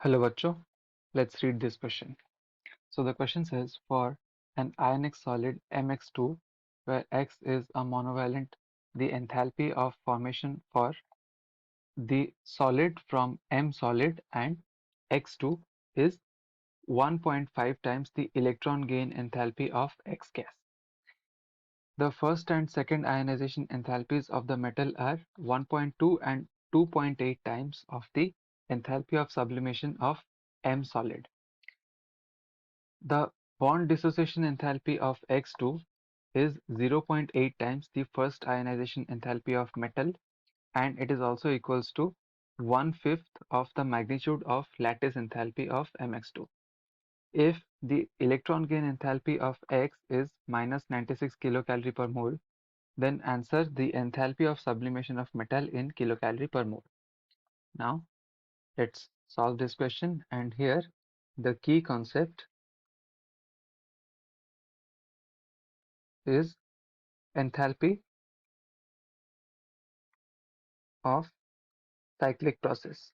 Hello bachcho, let's read this question. So the question says for an ionic solid Mx2 where X is a monovalent, the enthalpy of formation for the solid from M solid and X2 is 1.5 times the electron gain enthalpy of X gas. The first and second ionization enthalpies of the metal are 1.2 and 2.8 times of the enthalpy of sublimation of M solid. The bond dissociation enthalpy of X2 is 0.8 times the first ionization enthalpy of metal, and it is also equals to 1/5 of the magnitude of lattice enthalpy of Mx2. If the electron gain enthalpy of X is minus 96 kilocalorie per mole, then answer the enthalpy of sublimation of metal in kilocalorie per mole. Now let's solve this question, and here the key concept is enthalpy of cyclic process.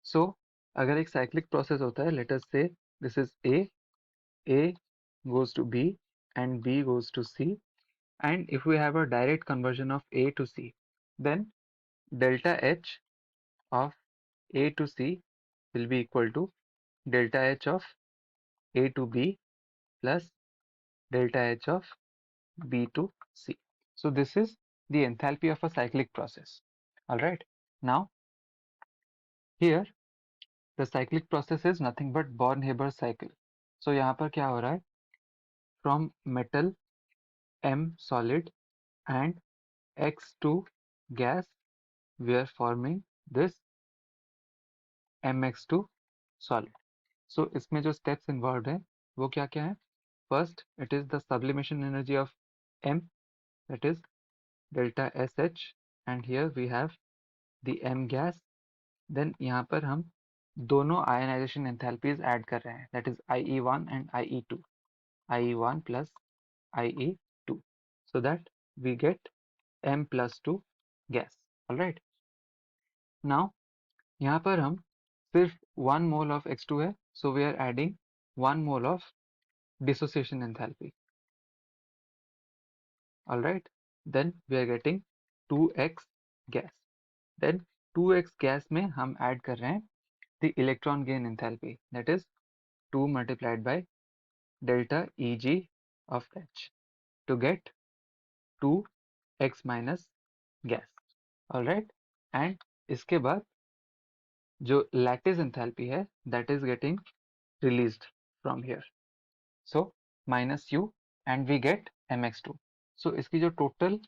So अगर एक cyclic process होता है, let us say this is A goes to B and B goes to C, and if we have a direct conversion of A to C, then delta H of A to C will be equal to delta H of A to B plus delta H of B to C. So this is the enthalpy of a cyclic process. Alright, now here the cyclic process is nothing but Born-Haber cycle. So यहाँ पर क्या हो रहा है, from metal M solid and X2 gas, we are forming this Mx2 solid. So इसमें जो steps involved है वो क्या क्या है? First, it is the sublimation energy of M, that is delta SH, and here we have the M gas. Then यहाँ पर हम दोनों ionization enthalpies add कर रहे हैं, that is IE1 and IE2, IE1 plus IE2, so that we get M plus 2 gas. Alright. Now यहाँ पर हम सिर्फ 1 mole of X2 है, so we are adding 1 mole of dissociation enthalpy. Alright. Then we are getting 2x gas. Then 2x gas में हम add कर रहे हैं the electron gain enthalpy, that is 2 multiplied by delta Eg of H to get 2x minus gas. Alright. And इसके बाद जो lattice enthalpy है, that is getting released from here, so minus U, and we get Mx2. So इसकी जो total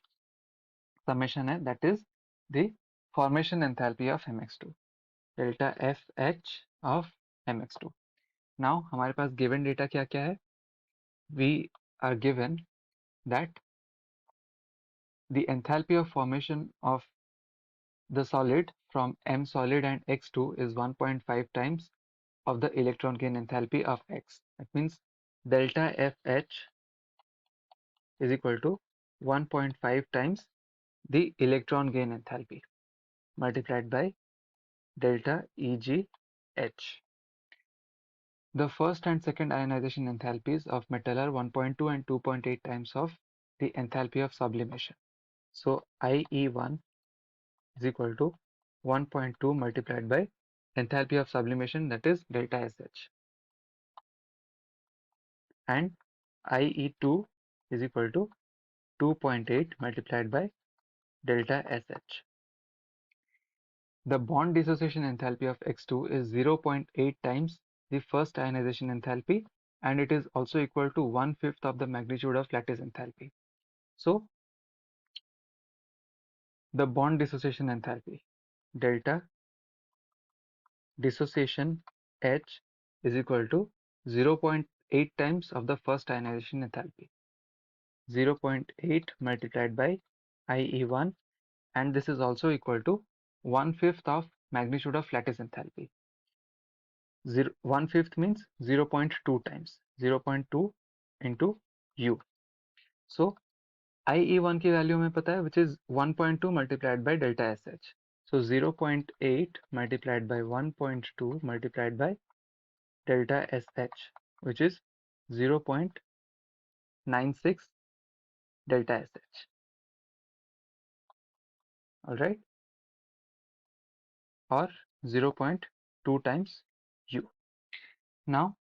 summation है, that is the formation enthalpy of Mx2, delta FH of Mx2. Now हमारे पास given data क्या क्या है? We are given that the enthalpy of formation of the solid from M solid and X2 is 1.5 times of the electron gain enthalpy of X. That means delta FH is equal to 1.5 times the electron gain enthalpy multiplied by delta EgH. The first and second ionization enthalpies of metal are 1.2 and 2.8 times of the enthalpy of sublimation. So IE1 is equal to 1.2 multiplied by enthalpy of sublimation, that is delta SH, and IE2 is equal to 2.8 multiplied by delta SH. The bond dissociation enthalpy of X2 is 0.8 times the first ionization enthalpy, and it is also equal to 1/5 of the magnitude of lattice enthalpy. So the bond dissociation enthalpy, delta dissociation H, is equal to 0.8 times of the first ionization enthalpy, 0.8 multiplied by IE1, and this is also equal to 1/5 of magnitude of lattice enthalpy. 1/5 means 0.2 times, 0.2 into U. So IE1 की value हमें पता है, which is 1.2 multiplied by delta SH. So 0.8 multiplied by 1.2 multiplied by delta SH, which is 0.96 delta SH. Alright, or 0.2 times U. Now,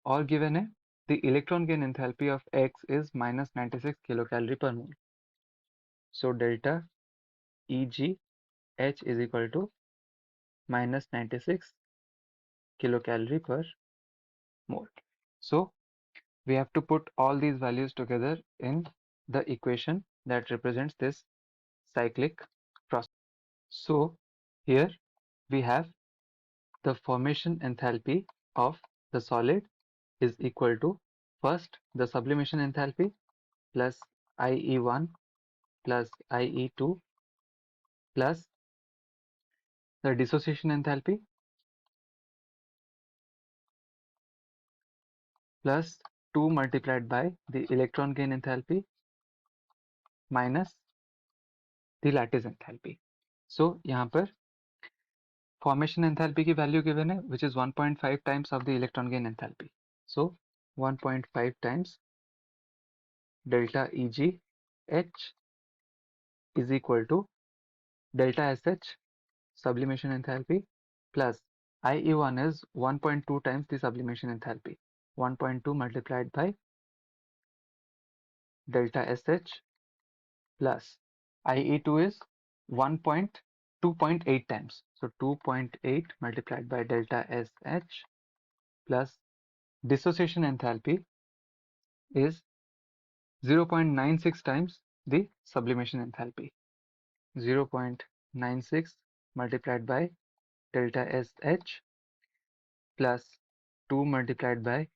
all given है, the electron gain enthalpy of X is minus 96 kilocalorie per mole. So delta Eg H is equal to minus 96 kilocalorie per mole. So we have to put all these values together in the equation that represents this cyclic process. So here we have the formation enthalpy of the solid is equal to first the sublimation enthalpy plus IE1 plus IE2 plus the dissociation enthalpy plus 2 multiplied by the electron gain enthalpy minus the lattice enthalpy. So यहाँ पर formation enthalpy की value given है, which is 1.5 times of the electron gain enthalpy. So 1.5 times delta Eg H is equal to delta SH sublimation enthalpy plus IE1 is 1.2 times the sublimation enthalpy. 1.2 multiplied by delta SH plus IE2 is 2.8 times. So 2.8 multiplied by delta SH plus dissociation enthalpy is 0.96 times the sublimation enthalpy. 0.96 multiplied by delta SH plus 2 multiplied by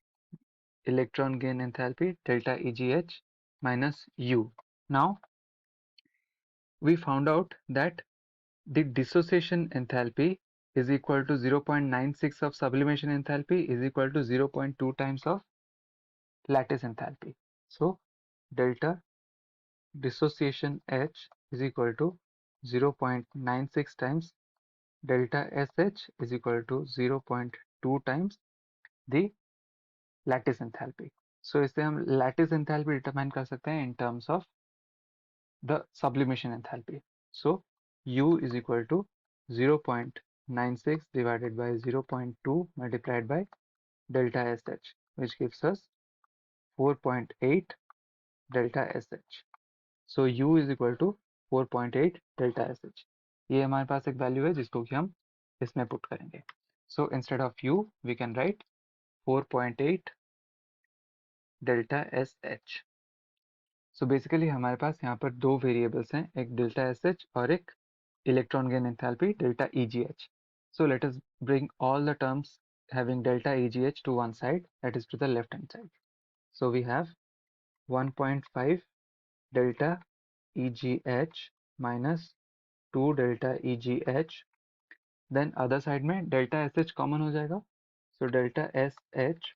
electron gain enthalpy delta EGH minus U. Now we found out that the dissociation enthalpy is equal to 0.96 of sublimation enthalpy is equal to 0.2 times of lattice enthalpy. So delta dissociation H is equal to 0.96 times delta SH is equal to 0.2 times the lattice enthalpy. So इससे हम lattice enthalpy determine कर सकते हैं in terms of the sublimation enthalpy. So U is equal to 0.96 divided by 0.2 multiplied by delta SH, which gives us 4.8 delta SH. So U is equal to 4.8 delta SH. ये हमारे पास एक value है जिसको कि हम इसमें पुट करेंगे. So instead of U we can write 4.8 delta SH. So basically हमारे पास यहाँ पर दो वेरिएबल्स हैं, एक delta SH और एक electron gain enthalpy delta EGH. So let us bring all the terms having delta EGH to one side, that is to the left hand side. So we have 1.5 delta EGH minus 2 delta EGH. Then other side में delta SH common हो जाएगा. So delta SH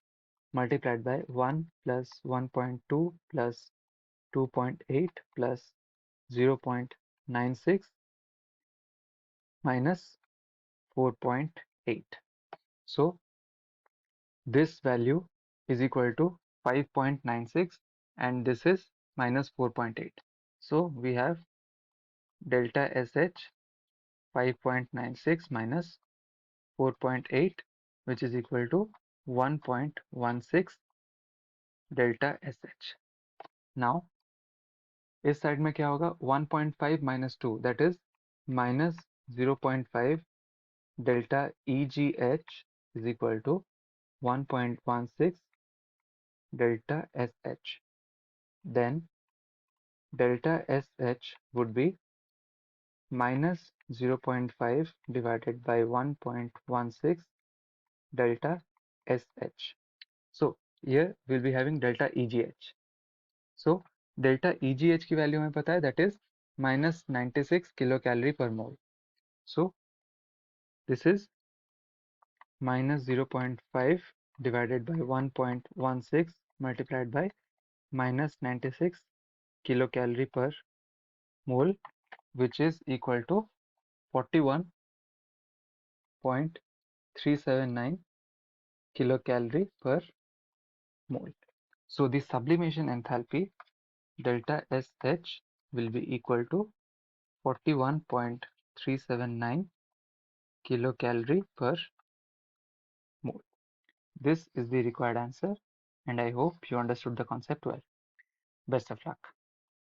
multiplied by 1 plus 1.2 plus 2.8 plus 0.96 minus 4.8. So this value is equal to 5.96 and this is minus 4.8. So we have delta SH 5.96 minus 4.8 which is equal to 1.16 delta SH. Now इस side में क्या होगा 1.5 minus 2 that is minus 0.5 delta EGH is equal to 1.16 delta SH. Then delta SH would be minus 0.5 divided by 1.16 delta SH. So here we'll be having delta EGH. So delta EGH की value हमें पता है that is minus 96 kilocalorie per mole. So this is minus 0.5 divided by 1.16 multiplied by minus 96 kilocalorie per mole which is equal to 41.379 kilocalorie per mole. So the sublimation enthalpy delta SH will be equal to 41.379 kilocalorie per mole. This is the required answer, and I hope you understood the concept well. Best of luck.